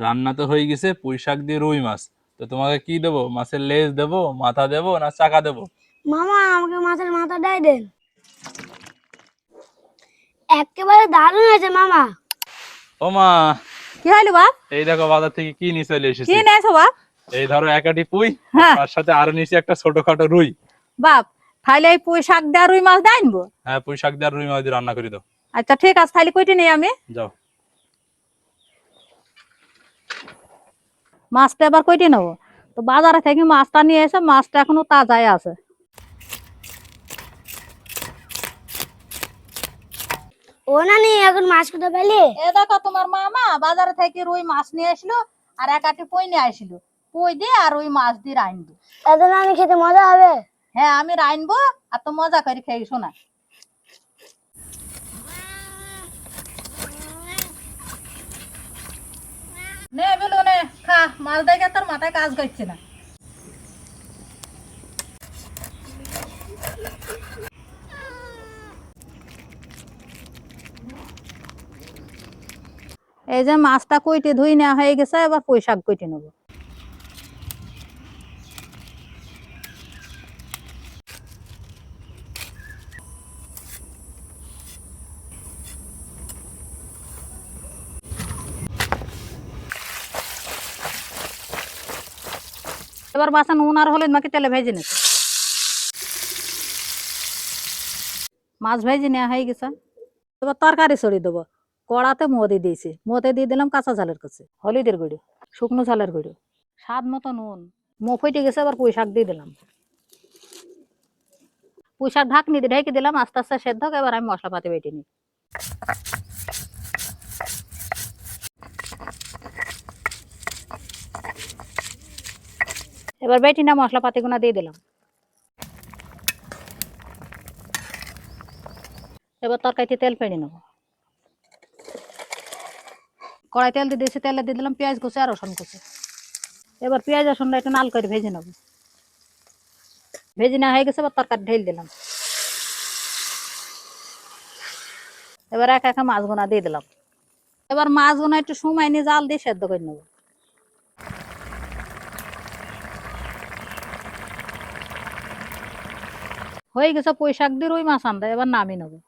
রান্না তো হয়ে গেছে পুঁই শাক দিয়ে রুই মাছ। তো তোমাকে কি দেবো? মাছের লেজ দেবো, মাথা দেবো, না চাকা দেবো? মামা আমাকে মাছের মাথাটাই দেন। একেবারে দারুণ হয়েছে মামা। ও মা, কি হইলো বাপ? এই দেখো বাজার থেকে কি নিয়ে চলে কি এসেছি। নেছো বাপ? এই ধরো একাটি পুঁই, আর হ্যাঁ তার সাথে আরো নিচে একটা ছোটখাটো রুই। বাপ, তাহলে এই পুঁই শাক দিয়ে রুই মাছ দিয়ে আনবো। হ্যাঁ, পুঁই শাক দিয়ে আর রুই মাছ দিয়ে রান্না করে দাও। আচ্ছা ঠিক আছে, তাহলে কইটি নেই আমি। যাও। মাছটা এবার কইটি নেবো? তো বাজারে থেকে মাছটা নিয়ে এসে মাছটা এখনো তাজাই আছে। ও নানি এখন মাছ কোথায় পেলে? এ দেখো তোমার মামা বাজারে থেকে রুই মাছ নিয়ে আসলো আর এক আটি পুঁই নিয়ে আসলো। পুঁই দিয়ে আর রুই মাছ দিয়ে রাইনবো। এত নানি খেতে মজা হবে। হ্যাঁ আমি রাইনবো, আর তো মজা করে খেয়ে শোনা। নে বেলু নে খা, মাছ দেখে তোর মাথায় কাজ করছে না। এই যে মাছটা কইটে ধুই নেওয়া হয়ে গেছে, এবার পুঁই শাক কইটে নেবো। এবার বাসন নুন আর হলুদ মাখি তেলে ভেজে নিতে। মাছ ভেজে নেওয়া হয়ে গেছে, এবার তরকারি ছড়িয়ে দেবো। কড়াতে মদে দিয়েছি, মদে দিয়ে দিলাম কাঁচা ঝালের কাছে হলুদের গুঁড়ো, শুকনো ঝালের গুঁড়ো, স্বাদ মতো নুন। ফেটে গেছে, এবার পুঁই শাক দিয়ে দিলাম। পুঁই শাক ঢাকনি দিয়ে ঢেকে দিলাম, আস্তে আস্তে সেদ্ধ হোক। এবার আমি মশলাপাতি বেটে নিই। এবার বেটে না মশলাপাতি গুলো দিয়ে দিলাম। এবার তরকারিতে তেল ফেড়ে নেবো। কড়াই তেল দিয়ে দিয়েছি, তেলে দিয়ে দিলাম পেঁয়াজ কুচি আর রসুন কুচি। এবার পেঁয়াজ রসুনটা একটু নাল করে ভেজে নেবো। ভেজে নেওয়া হয়ে গেছে, এবার তরকারি ঢেলে দিলাম। এবার একা একা মাছগুনা দিয়ে দিলাম। এবার মাছগুনা একটু সময় নিয়ে জাল দিয়ে সেদ্ধ করে নেবো। হয়ে গেছে পুঁই শাক দিয়ে রুই মাছ আনতে, এবার নামিয়ে নেবো।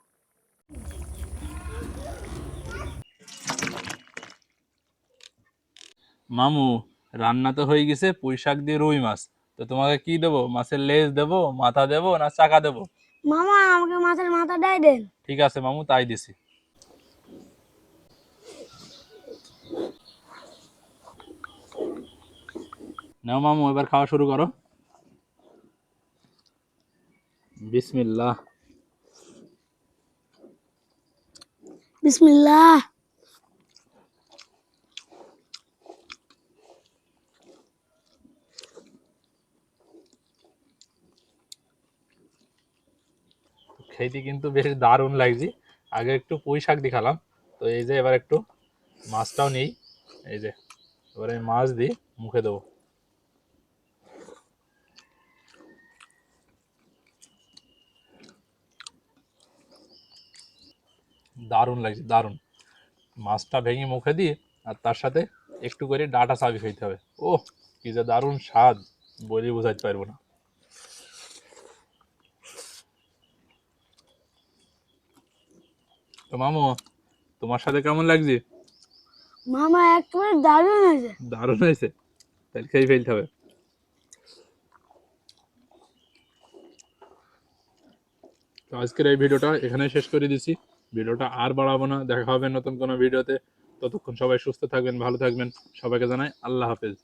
মামু, রান্না তো হয়ে গেছে পুঁই শাক দিয়ে রুই মাছ। তো তোমাকে কি দেবো? মাছের লেজ দেবো, মাথা দেবো, না চাকা দেবো? মামা আমাকে মাছের মাথাটাই দেন। ঠিক আছে মামু, তাই দিছি। নাও মামু, এবার খাওয়া শুরু করো। বিসমিল্লাহ। বিসমিল্লাহ। খেতে কিন্তু বেশ দারুণ লাগছে। আগে একটু পুঁই শাক দিয়ে খেলাম, তো এই যে এবার একটু মাছটাও নেই। এই যে এবারে মাছ দিয়ে মুখে দেবো। দারুণ লাগছে, দারুণ। মাছটা ভেঙে মুখে দিয়ে আর তার সাথে একটু করে ডাঁটা চাবি খাইতে হবে। ও, কি যে দারুণ স্বাদ, বলে বোঝাতে পারবো না। তো মামু, তোমার সাথে কেমন লাগছে? মামা একেবারে দারুণ হয়েছে। দারুণ হয়েছে, তাহলে খেয়ে ফেলতে হবে। তো আজকের এই ভিডিওটা এখানে শেষ করে দিছি। ভিডিওটা আর বাড়াবো না, দেখা হবে নতুন কোনো ভিডিওতে। ততক্ষণ সবাই সুস্থ থাকবেন, ভালো থাকবেন। সবাইকে জানাই আল্লাহ হাফেজ।